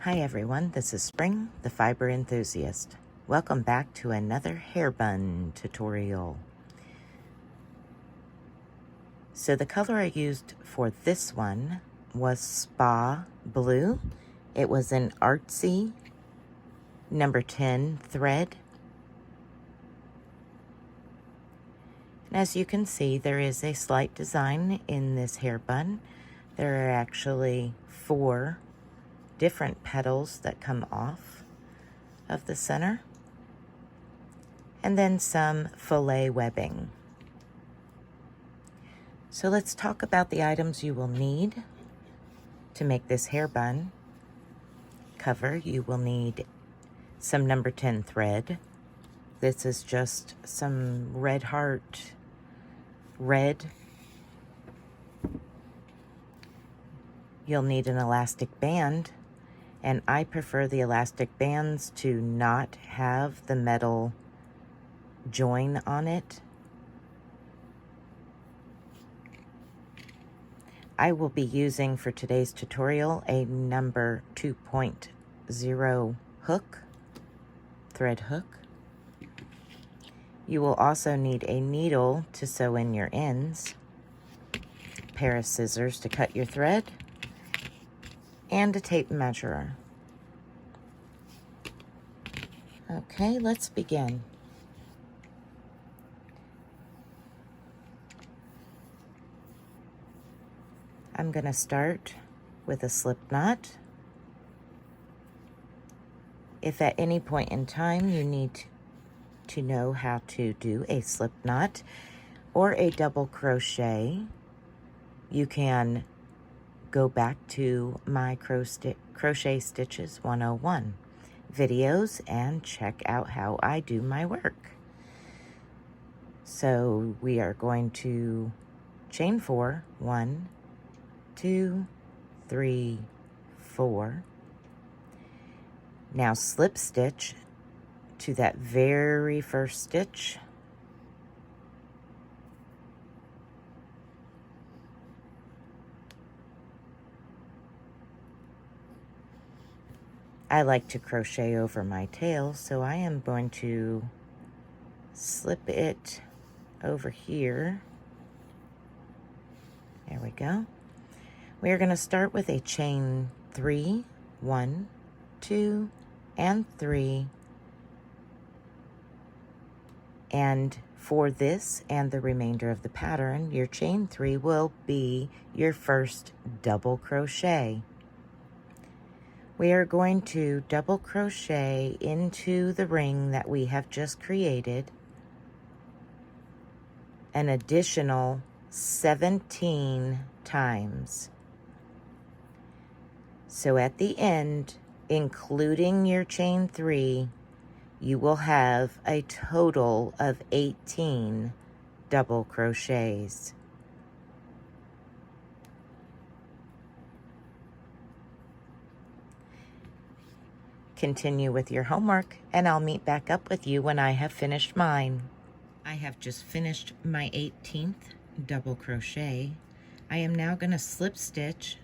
Hi everyone, this is Spring, the fiber enthusiast. Welcome back to another hair bun tutorial. So the color I used for this one was Spa Blue. It was an artsy number 10 thread. And as you can see, there is a slight design in this hair bun. There are actually 4 different petals that come off of the center, and then some filet webbing. So let's talk about the items you will need to make this hair bun cover. You will need some number 10 thread. This is just some Red Heart red. You'll need an elastic band, and I prefer the elastic bands to not have the metal join on it. I will be using for today's tutorial a number 2.0 hook, thread hook. You will also need a needle to sew in your ends, a pair of scissors to cut your thread, and a tape measure. Okay, let's begin. I'm going to start with a slip knot. If at any point in time you need to know how to do a slip knot or a double crochet, you can go back to my Crochet Stitches 101 videos and check out how I do my work. So we are going to chain 4, 1, 2, 3, 4. Now slip stitch to that very first stitch. I like to crochet over my tail, so I am going to slip it over here. There we go. We are going to start with a chain 3, 1, 2, and 3. And for this and the remainder of the pattern, your chain 3 will be your first double crochet. We are going to double crochet into the ring that we have just created an additional 17 times. So at the end, including your chain 3, you will have a total of 18 double crochets. Continue with your homework, and I'll meet back up with you when I have finished mine. I have just finished my 18th double crochet. I am now going to slip stitch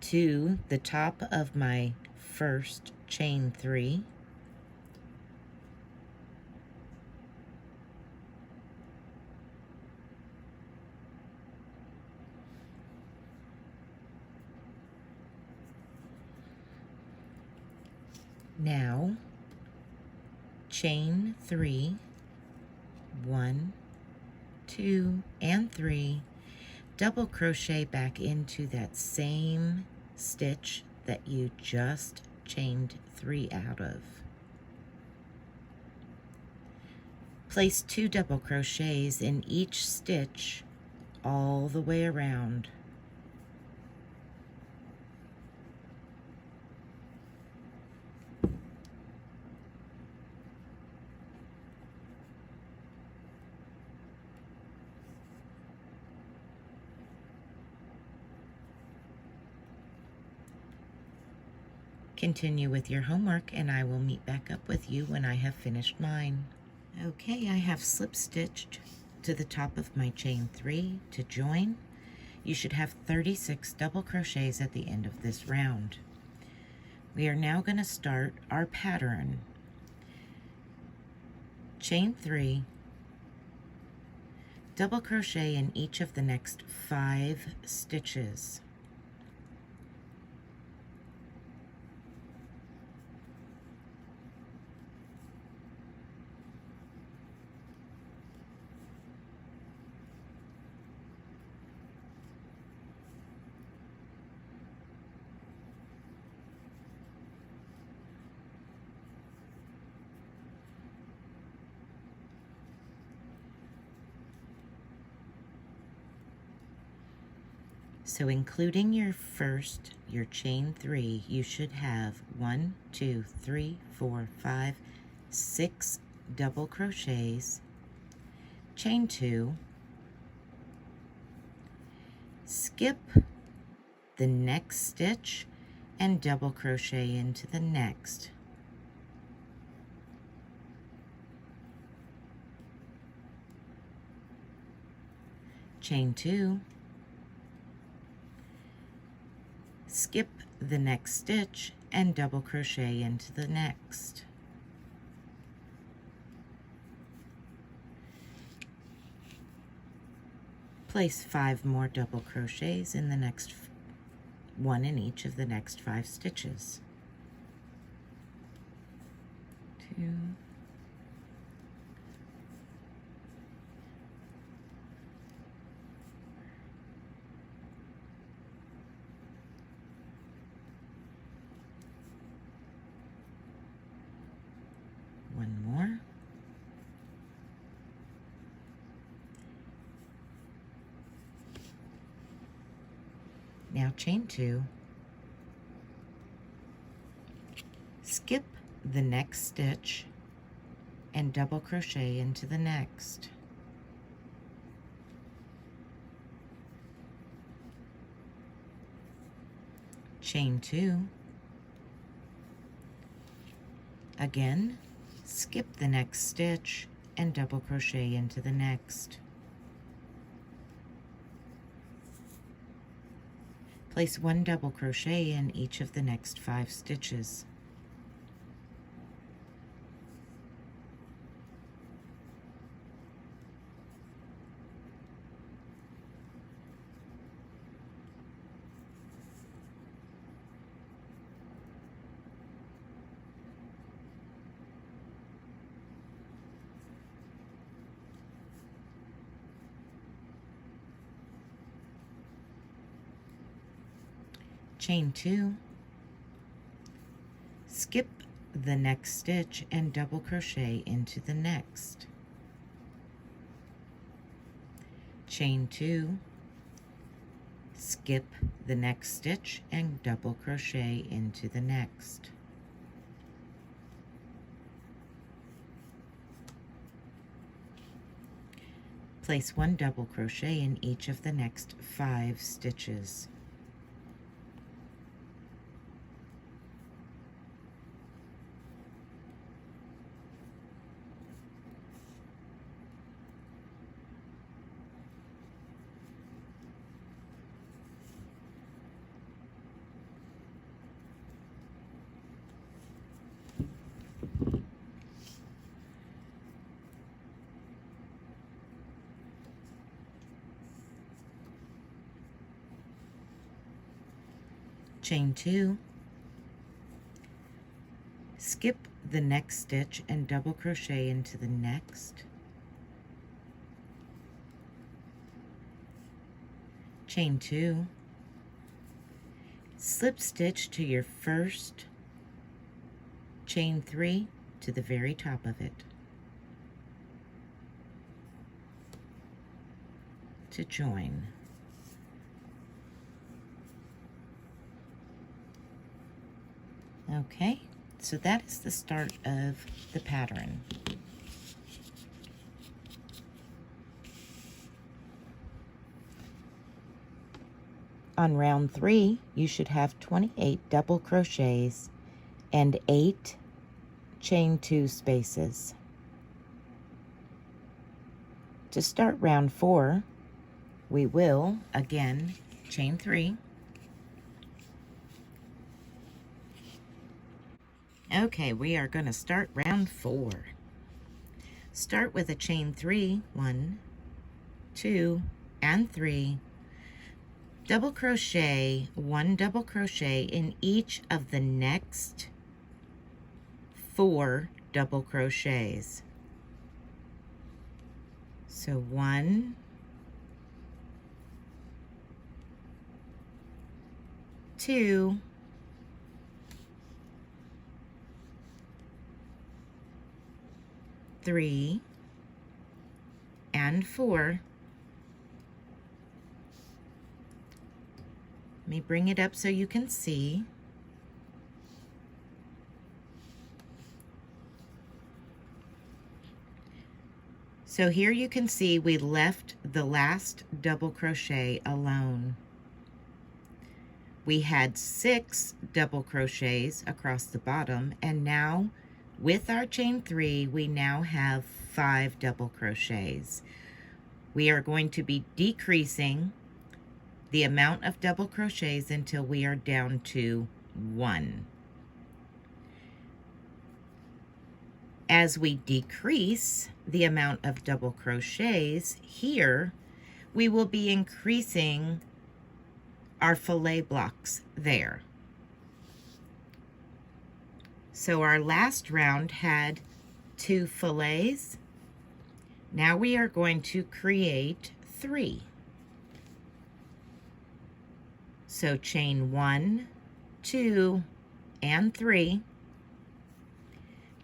to the top of my first chain 3. Now chain 3, 1, 2, and 3, double crochet back into that same stitch that you just chained 3 out of. Place 2 double crochets in each stitch all the way around. Continue with your homework, and I will meet back up with you when I have finished mine. Okay, I have slip stitched to the top of my chain 3 to join. You should have 36 double crochets at the end of this round. We are now going to start our pattern. Chain 3, double crochet in each of the next 5 stitches. So including your chain 3, you should have 1, 2, 3, 4, 5, 6 double crochets, chain 2, skip the next stitch and double crochet into the next. Chain 2, skip the next stitch and double crochet into the next. Place 5 more double crochets in the next one in each of the next 5 stitches. 2, 1 more. Now chain 2, skip the next stitch and double crochet into the next. Chain 2, again, skip the next stitch and double crochet into the next. Place 1 double crochet in each of the next 5 stitches. Chain 2, skip the next stitch and double crochet into the next. Chain 2, skip the next stitch and double crochet into the next. Place 1 double crochet in each of the next 5 stitches. Chain 2, skip the next stitch and double crochet into the next. Chain 2, slip stitch to your first, chain 3 to the very top of it to join. Okay, so that is the start of the pattern. On round 3, you should have 28 double crochets and 8 chain 2 spaces. To start round 4, we will again chain 3, Okay, we are going to start round 4. Start with a chain 3, 1, 2, and 3. Double crochet, 1 double crochet in each of the next 4 double crochets. So 1, 2, 3, and 4. Let me bring it up so you can see. So here you can see we left the last double crochet alone. We had 6 double crochets across the bottom, and now with our chain 3 we now have 5 double crochets. We are going to be decreasing the amount of double crochets until we are down to 1. As we decrease the amount of double crochets here, we will be increasing our fillet blocks there. So our last round had 2 fillets. Now we are going to create 3. So chain 1, 2, and 3.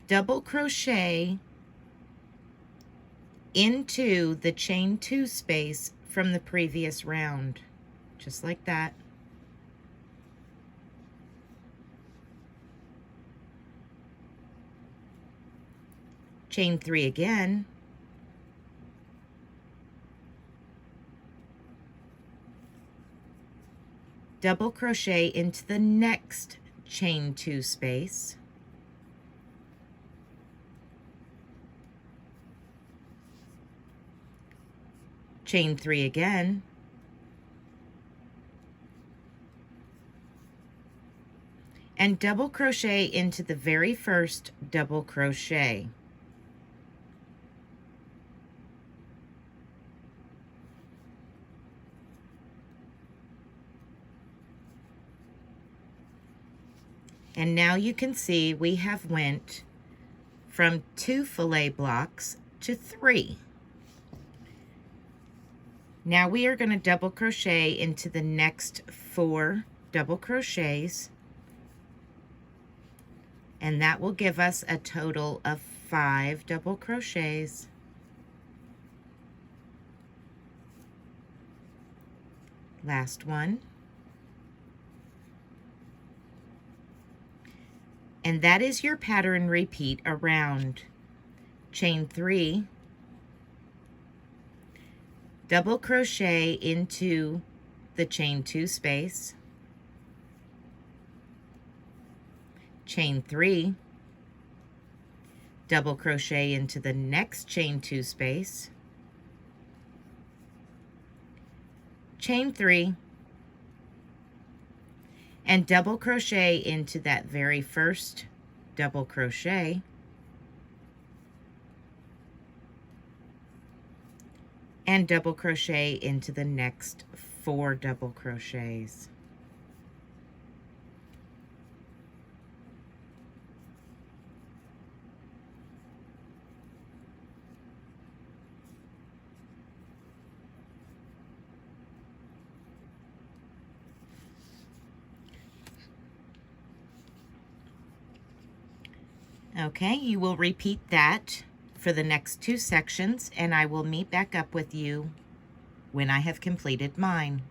Double crochet into the chain 2 space from the previous round, just like that. Chain 3 again. Double crochet into the next chain 2 space. Chain 3 again. And double crochet into the very first double crochet. And now you can see we have went from 2 fillet blocks to 3. Now we are going to double crochet into the next 4 double crochets, and that will give us a total of 5 double crochets. Last one. And that is your pattern repeat around. Chain 3, double crochet into the chain 2 space, chain 3, double crochet into the next chain 2 space, chain 3, and double crochet into that very first double crochet, and double crochet into the next 4 double crochets. Okay, you will repeat that for the next 2 sections, and I will meet back up with you when I have completed mine.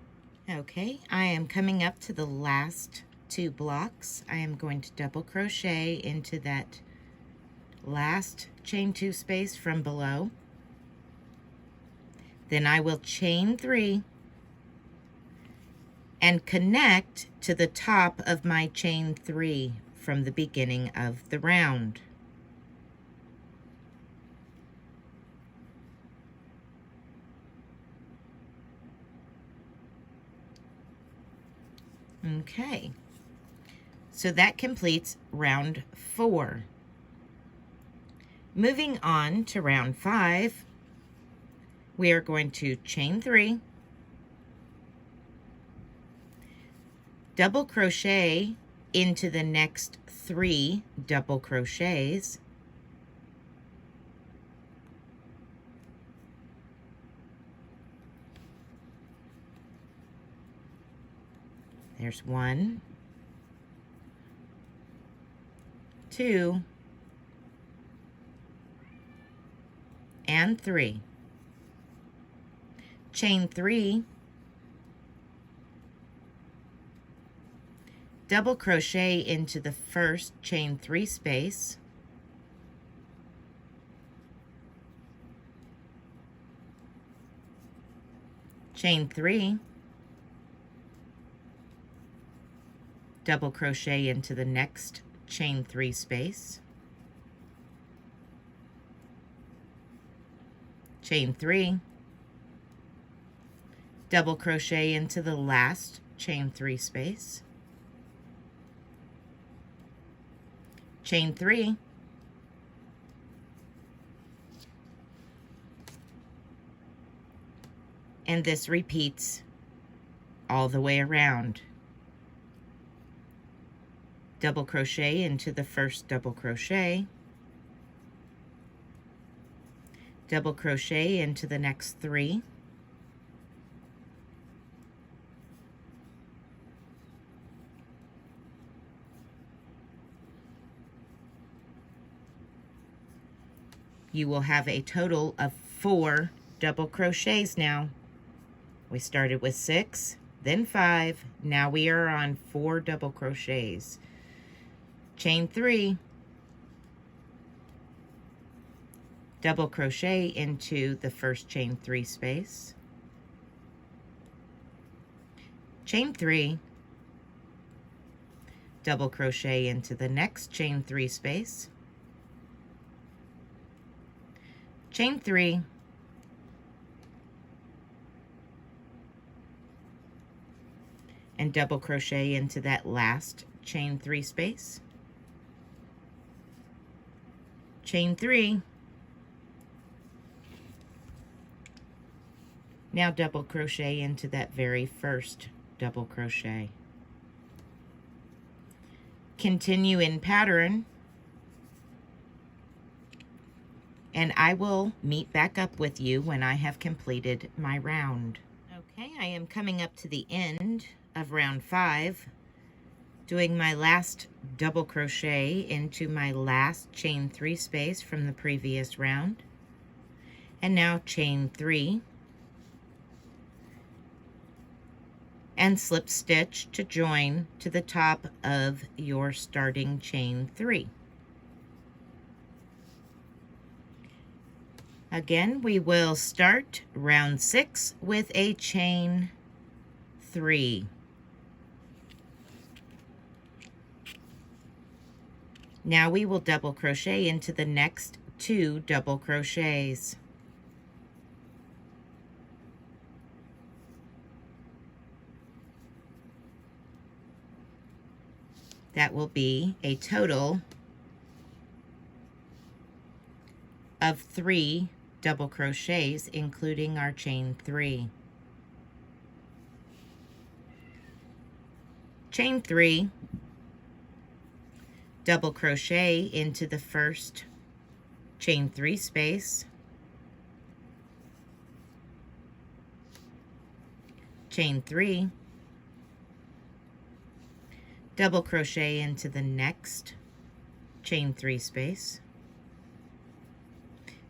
Okay, I am coming up to the last 2 blocks. I am going to double crochet into that last chain 2 space from below. Then I will chain 3 and connect to the top of my chain 3 from the beginning of the round. Okay, So that completes round 4. Moving on to round 5, we are going to chain 3, double crochet into the next 3 double crochets, there's 1, 2, and 3. Chain 3, double crochet into the first chain 3 space, chain 3, double crochet into the next chain 3 space, chain 3, double crochet into the last chain 3 space, chain 3, and this repeats all the way around. Double crochet into the first double crochet, double crochet into the next 3, you will have a total of 4 double crochets now. We started with 6, then 5, now we are on 4 double crochets. Chain 3, double crochet into the first chain 3 space, chain 3, double crochet into the next chain 3 space, chain 3, and double crochet into that last chain 3 space, chain 3, now double crochet into that very first double crochet. Continue in pattern, and I will meet back up with you when I have completed my round. Okay, I am coming up to the end of round 5, doing my last double crochet into my last chain 3 space from the previous round, and now chain 3 and slip stitch to join to the top of your starting chain 3. Again, we will start round 6 with a chain 3. Now we will double crochet into the next 2 double crochets. That will be a total of 3 double crochets, including our chain 3. Chain 3, double crochet into the first chain 3 space, chain 3, double crochet into the next chain 3 space,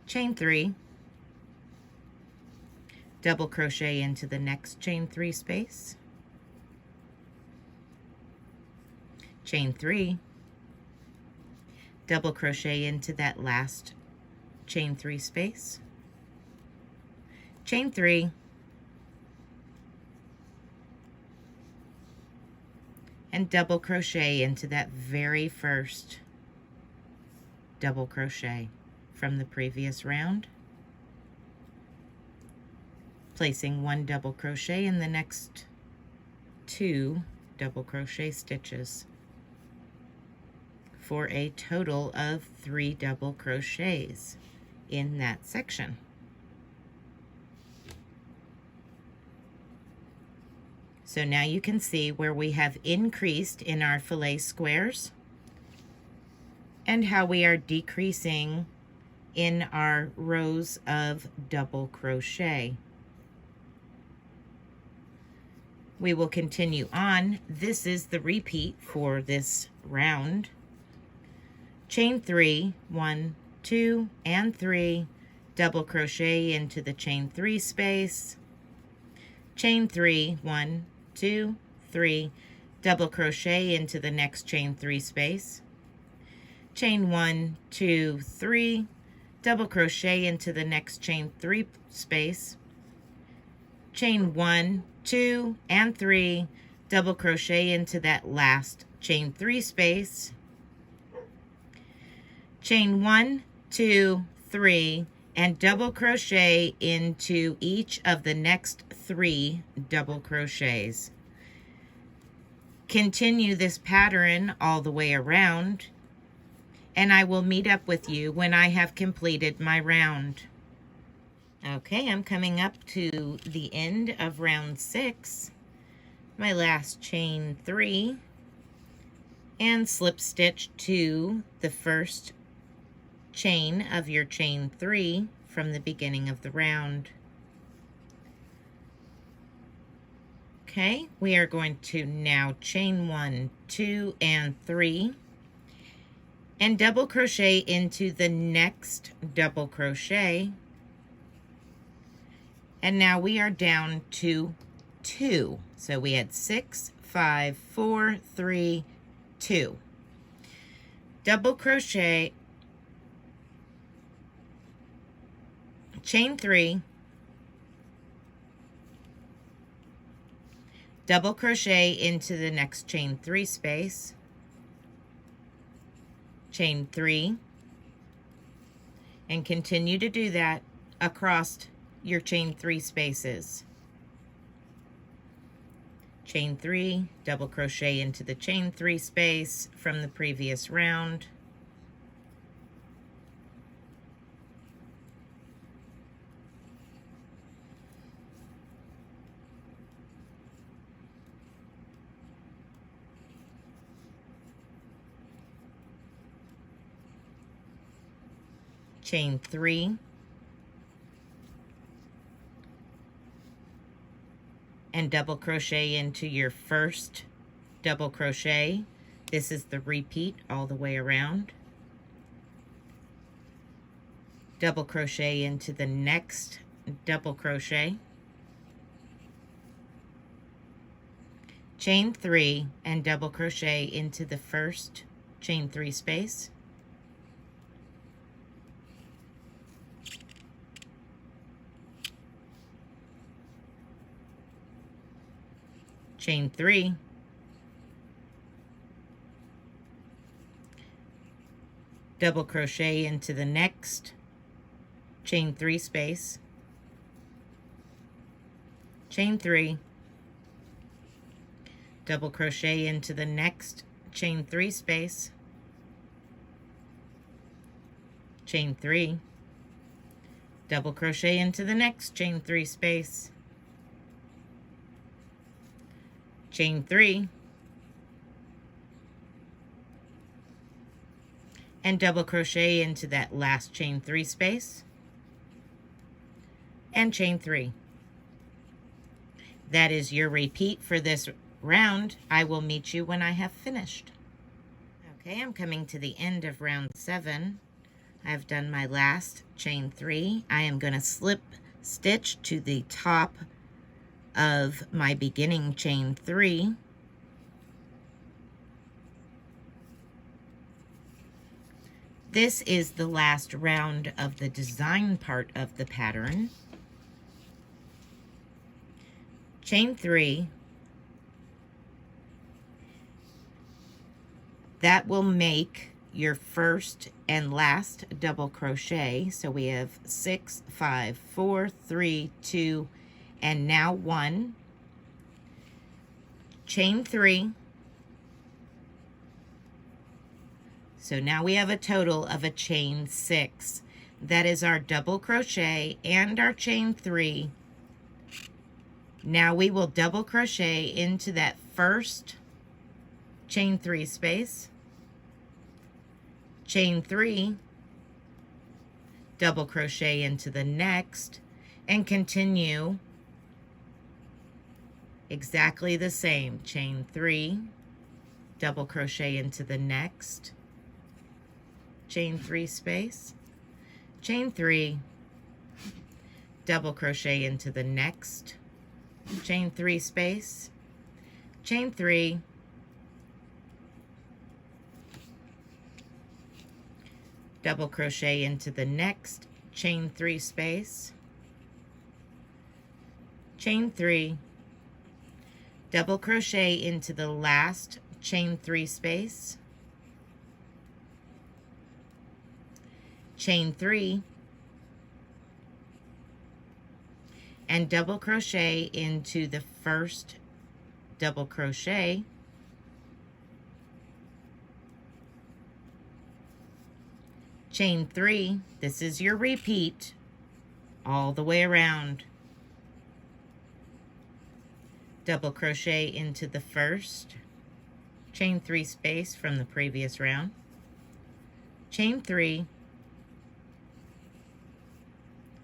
chain 3, double crochet into the next chain 3 space, chain 3, double crochet into that last chain 3 space, chain 3, and double crochet into that very first double crochet from the previous round, placing 1 double crochet in the next 2 double crochet stitches. for a total of 3 double crochets in that section. So now you can see where we have increased in our fillet squares and how we are decreasing in our rows of double crochet. We will continue on. This is the repeat for this round. Chain 3, 1, 2, and 3, double crochet into the chain 3 space, chain 3, 1, 2, 3, double crochet into the next chain 3 space, chain 1, 2, 3, double crochet into the next chain 3 space, chain 1, 2, and 3, double crochet into that last chain 3 space, chain 1, 2, 3, and double crochet into each of the next 3 double crochets. Continue this pattern all the way around, and I will meet up with you when I have completed my round. Okay, I'm coming up to the end of round 6, my last chain 3, and slip stitch to the first chain of your chain 3 from the beginning of the round. Okay, we are going to now chain 1, 2, and 3, and double crochet into the next double crochet. And now we are down to 2. So we had 6, 5, 4, 3, 2. Double crochet, chain 3, double crochet into the next chain 3 space, chain 3, and continue to do that across your chain 3 spaces. Chain 3, double crochet into the chain 3 space from the previous round, chain 3, and double crochet into your first double crochet. This is the repeat all the way around. Double crochet into the next double crochet, chain 3, and double crochet into the first chain 3 space, chain 3, double crochet into the next chain 3 space, chain 3, double crochet into the next chain 3 space, chain 3, double crochet into the next chain 3 space, chain 3, and double crochet into that last chain 3 space, and chain 3. That is your repeat for this round. I will meet you when I have finished. Okay, I'm coming to the end of round 7. I've done my last chain 3. I am going to slip stitch to the top of my beginning chain 3. This is the last round of the design part of the pattern. Chain 3. That will make your first and last double crochet. So we have 6, 5, 4, 3, 2, and now 1. Chain 3. So now we have a total of a chain 6. That is our double crochet and our chain 3. Now we will double crochet into that first chain 3 space, chain 3, double crochet into the next, and continue exactly the same. Chain 3, double crochet into the next, chain 3 space, chain 3, double crochet into the next, chain 3 space, chain 3, double crochet into the next, chain 3 space, chain 3, double crochet into the last chain 3 space, chain 3, and double crochet into the first double crochet, chain 3. This is your repeat all the way around. Double crochet into the first chain 3 space from the previous round, chain 3,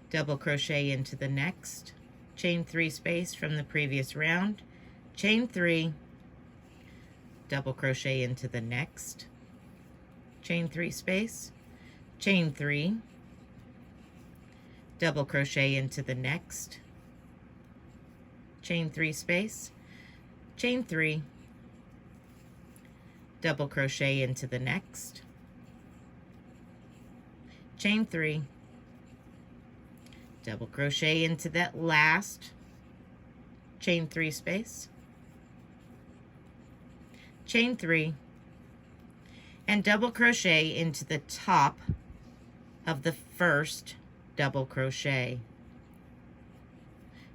double crochet into the next chain 3 space from the previous round, chain 3, double crochet into the next chain 3 space, chain 3, double crochet into the next chain 3 space, chain 3, double crochet into the next, chain 3, double crochet into that last chain 3 space, chain 3, and double crochet into the top of the first double crochet.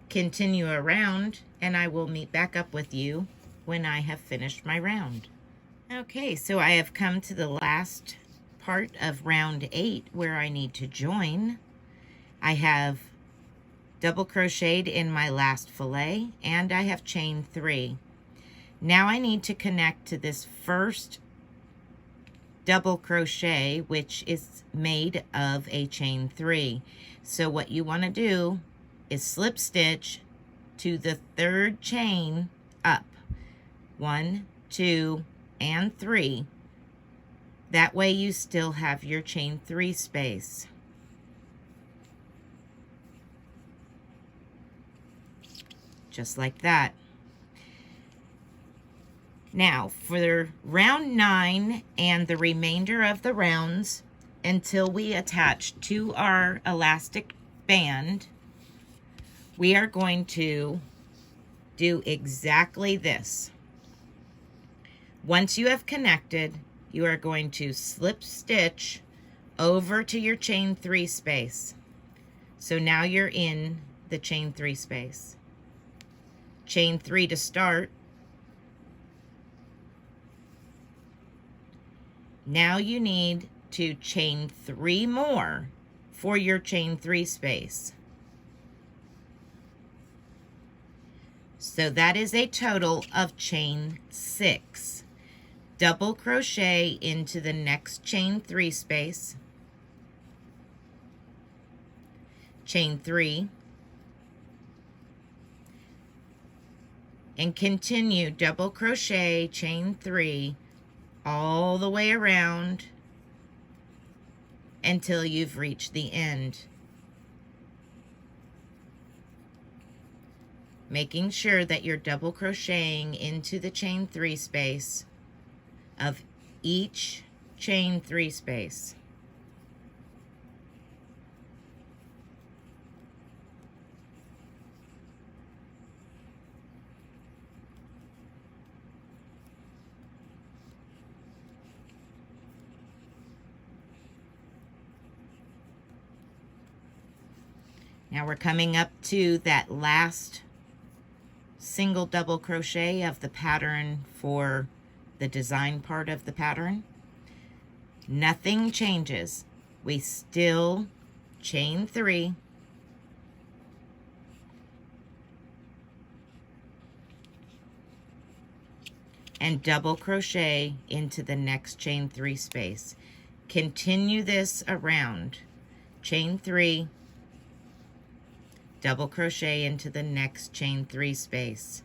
Continue around, and I will meet back up with you when I have finished my round. Okay, so I have come to the last part of round 8 where I need to join. I have double crocheted in my last fillet, and I have chained 3. Now I need to connect to this first double crochet, which is made of a chain 3. So what you want to do is slip stitch to the third chain up. 1, 2, and 3. That way you still have your chain 3 space. Just like that. Now for round 9 and the remainder of the rounds until we attach to our elastic band, we are going to do exactly this. Once you have connected, you are going to slip stitch over to your chain 3 space. So now you're in the chain 3 space. Chain 3 to start. Now you need to chain 3 more for your chain 3 space. So that is a total of chain 6. Double crochet into the next chain 3 space, chain 3, and continue double crochet, chain 3 all the way around until you've reached the end. Making sure that you're double crocheting into the chain 3 space of each chain 3 space. Now we're coming up to that last single double crochet of the pattern for the design part of the pattern. Nothing changes. We still chain 3, and double crochet into the next chain 3 space. Continue this around. Chain 3, double crochet into the next chain 3 space.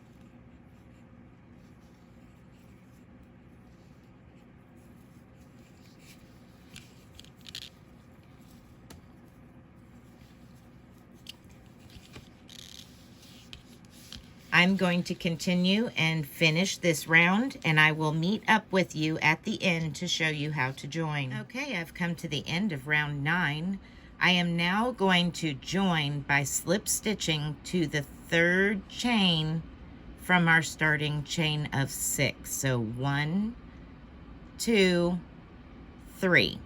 I'm going to continue and finish this round, and I will meet up with you at the end to show you how to join. Okay, I've come to the end of round 9. I am now going to join by slip stitching to the 3rd chain from our starting chain of 6. So 1, 2, 3.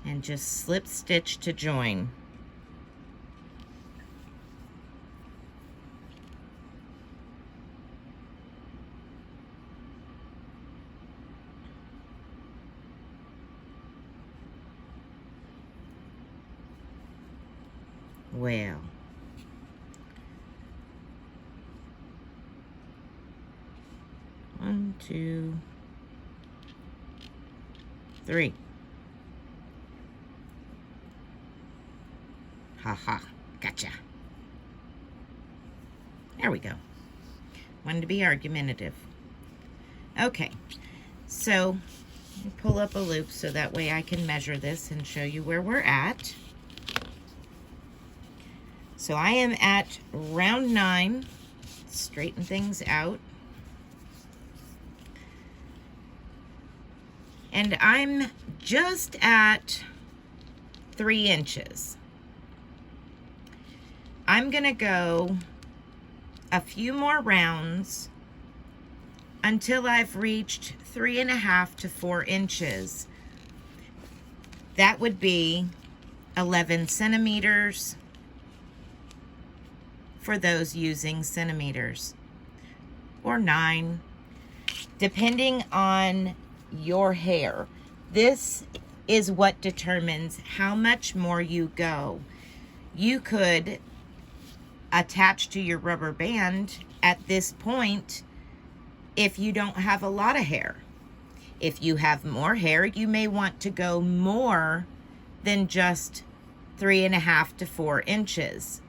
And just slip stitch to join. Well, one, two, three. Ha, gotcha. There we go. Wanted to be argumentative. Okay, so pull up a loop so that way I can measure this and show you where we're at. So I am at round 9. Straighten things out. And I'm just at 3 inches. I'm gonna go a few more rounds until I've reached 3.5 to 4 inches. That would be 11 centimeters for those using centimeters, or 9, depending on your hair. This is what determines how much more you go. You could attach to your rubber band at this point if you don't have a lot of hair. If you have more hair, you may want to go more than just 3.5 to 4 inches.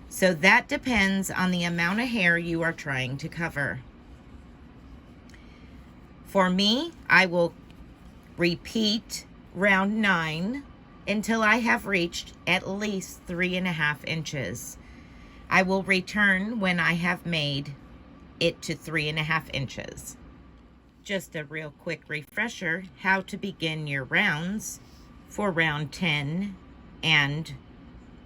So that depends on the amount of hair you are trying to cover. For me, I will repeat round 9 until I have reached at least 3.5 inches. I will return when I have made it to 3.5 inches. Just a real quick refresher how to begin your rounds for round 10 and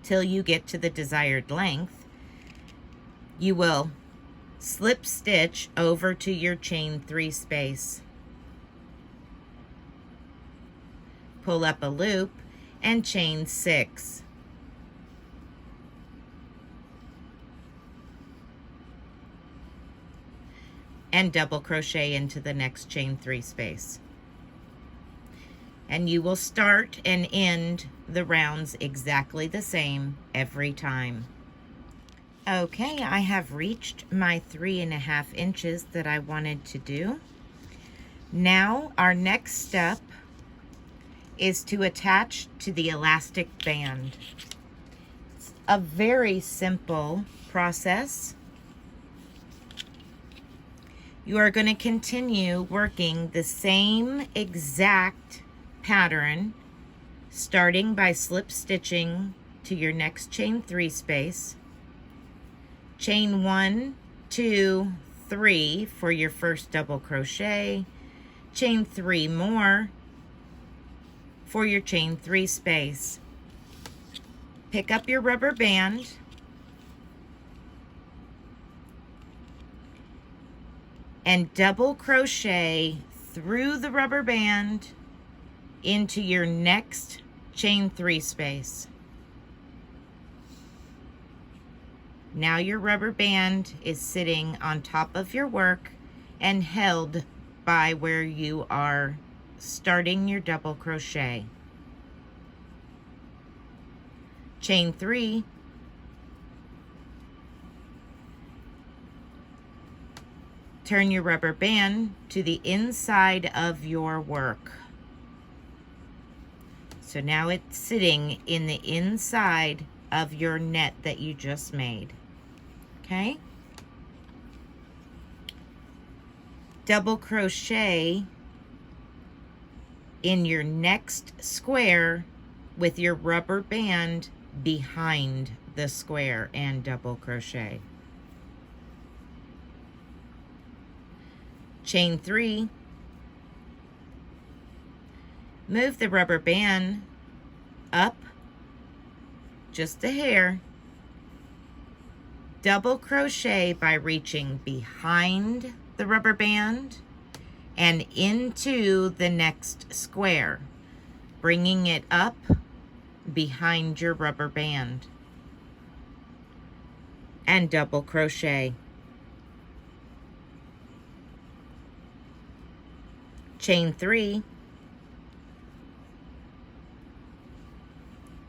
till you get to the desired length. You will slip stitch over to your chain 3 space, pull up a loop, and chain 6. And double crochet into the next chain 3 space. And you will start and end the rounds exactly the same every time. Okay, I have reached my 3.5 inches that I wanted to do. Now our next step is to attach to the elastic band. It's a very simple process. You are going to continue working the same exact pattern, starting by slip stitching to your next chain 3 space, chain 1, 2, 3 for your first double crochet, chain 3 more for your chain 3 space. Pick up your rubber band and double crochet through the rubber band into your next chain 3 space. Now your rubber band is sitting on top of your work and held by where you are starting your double crochet. Chain 3, turn your rubber band to the inside of your work. So now it's sitting in the inside of your net that you just made. Okay? Double crochet in your next square with your rubber band behind the square and double crochet. Chain 3, move the rubber band up just a hair, double crochet by reaching behind the rubber band and into the next square, bringing it up behind your rubber band, and double crochet. Chain 3.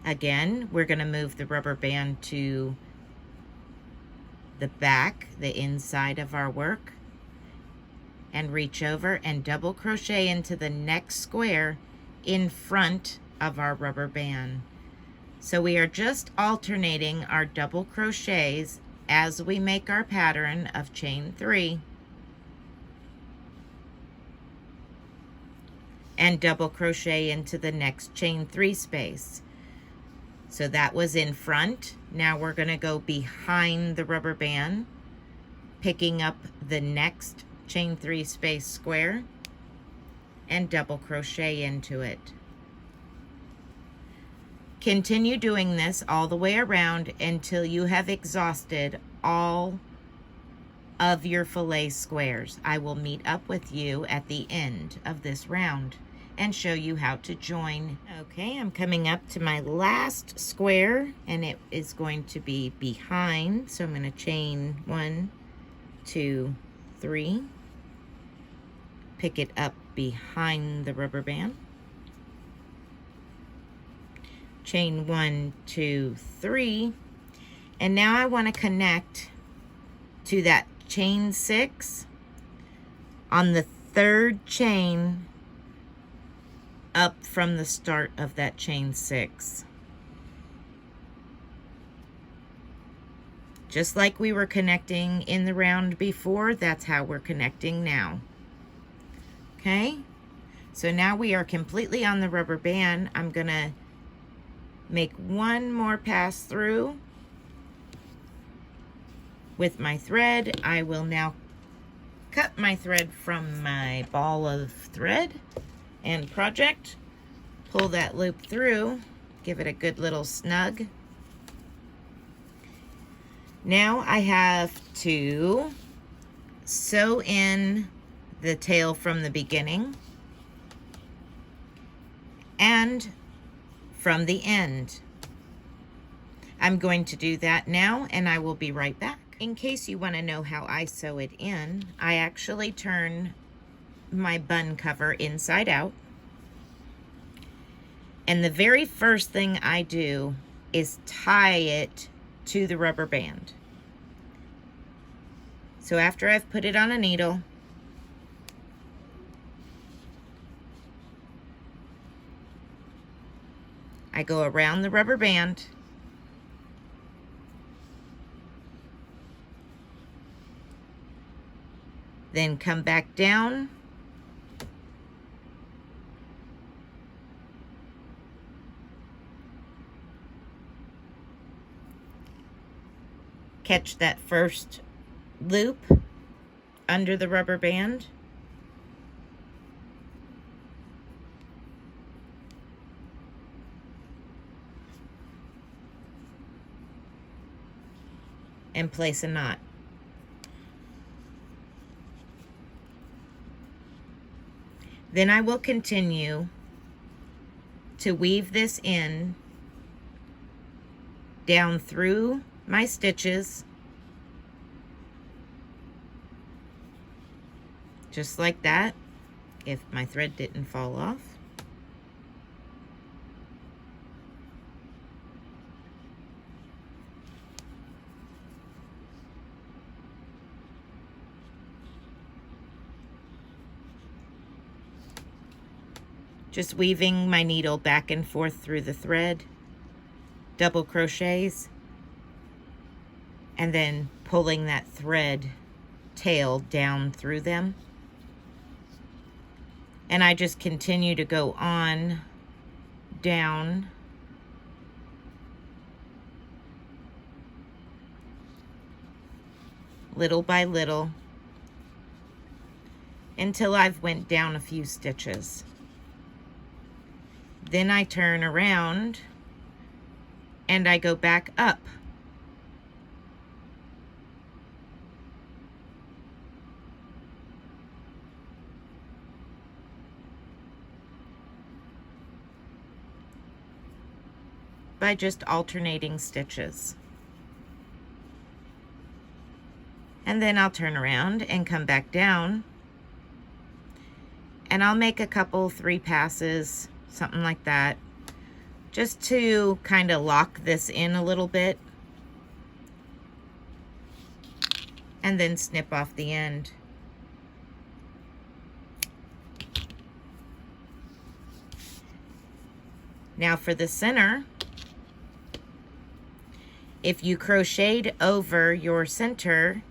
Again, we're going to move the rubber band to the back, the inside of our work, and reach over and double crochet into the next square in front of our rubber band. So we are just alternating our double crochets as we make our pattern of chain 3 and double crochet into the next chain 3 space. So that was in front. Now we're going to go behind the rubber band, picking up the next chain 3 space square and double crochet into it. Continue doing this all the way around until you have exhausted all of your fillet squares. I will meet up with you at the end of this round and show you how to join. Okay, I'm coming up to my last square and it is going to be behind. So I'm going to chain 1, 2, 3, pick it up behind the rubber band, chain 1, 2, 3, and now I want to connect to that chain 6 on the 3rd chain up from the start of that chain 6. Just like we were connecting in the round before, that's how we're connecting now. Okay, so now we are completely on the rubber band. I'm gonna make one more pass through with my thread. I will now cut my thread from my ball of thread and project, pull that loop through, give it a good little snug. Now I have to sew in the tail from the beginning and from the end. I'm going to do that now and I will be right back. In case you want to know how I sew it in, I actually turn my bun cover inside out, and the very first thing I do is tie it to the rubber band. So after I've put it on a needle, I go around the rubber band then come back down catch that first loop under the rubber band, and place a knot. Then I will continue to weave this in down through my stitches just like that, if my thread didn't fall off. Just weaving my needle back and forth through the thread, double crochets, and then pulling that thread tail down through them. And I just continue to go on, down, little by little, until I've went down a few stitches. Then I turn around and I go back up. By just alternating stitches. And then I'll turn around and come back down, and I'll make a couple, 3 passes, something like that, just to kind of lock this in a little bit, and then snip off the end. Now for the center, if you crocheted over your center,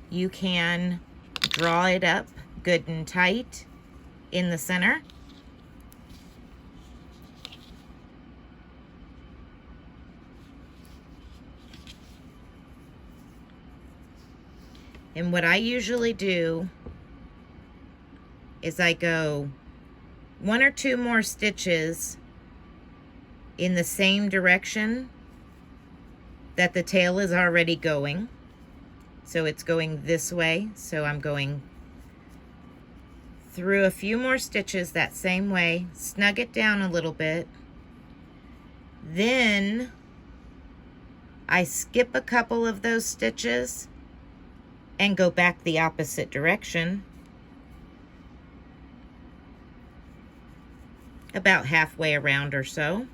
you can draw it up good and tight in the center. And what I usually do is I go 1 or 2 more stitches in the same direction that the tail is already going. So it's going this way, so I'm going through a few more stitches that same way, snug it down a little bit. Then I skip a couple of those stitches and go back the opposite direction, about halfway around or so.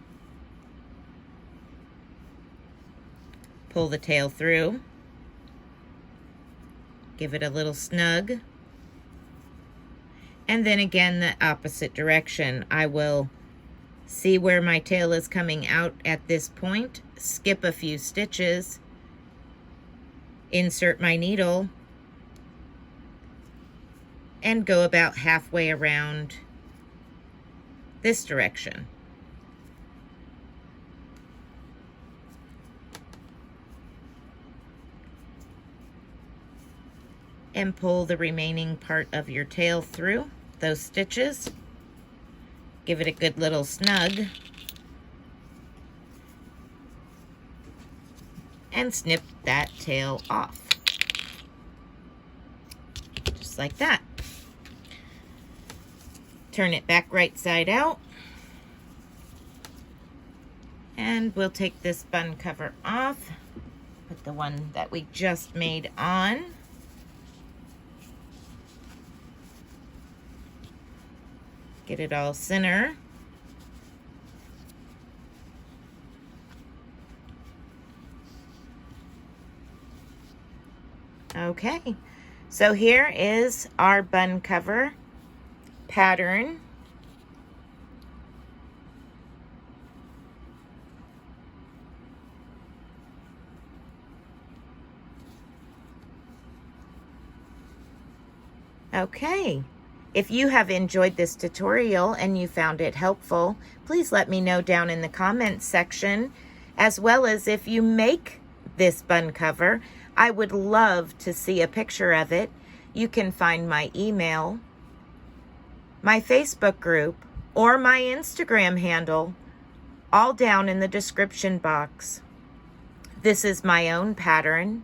Pull the tail through, give it a little snug, and then again the opposite direction. I will see where my tail is coming out at this point, skip a few stitches, insert my needle, and go about halfway around this direction. And pull the remaining part of your tail through those stitches. Give it a good little snug. And snip that tail off. Just like that. Turn it back right side out. And we'll take this bun cover off. Put the one that we just made on. Get it all center. Okay, so here is our bun cover pattern. Okay. If you have enjoyed this tutorial and you found it helpful, please let me know down in the comments section, as well as if you make this bun cover. I would love to see a picture of it. You can find my email, my Facebook group, or my Instagram handle, all down in the description box. This is my own pattern,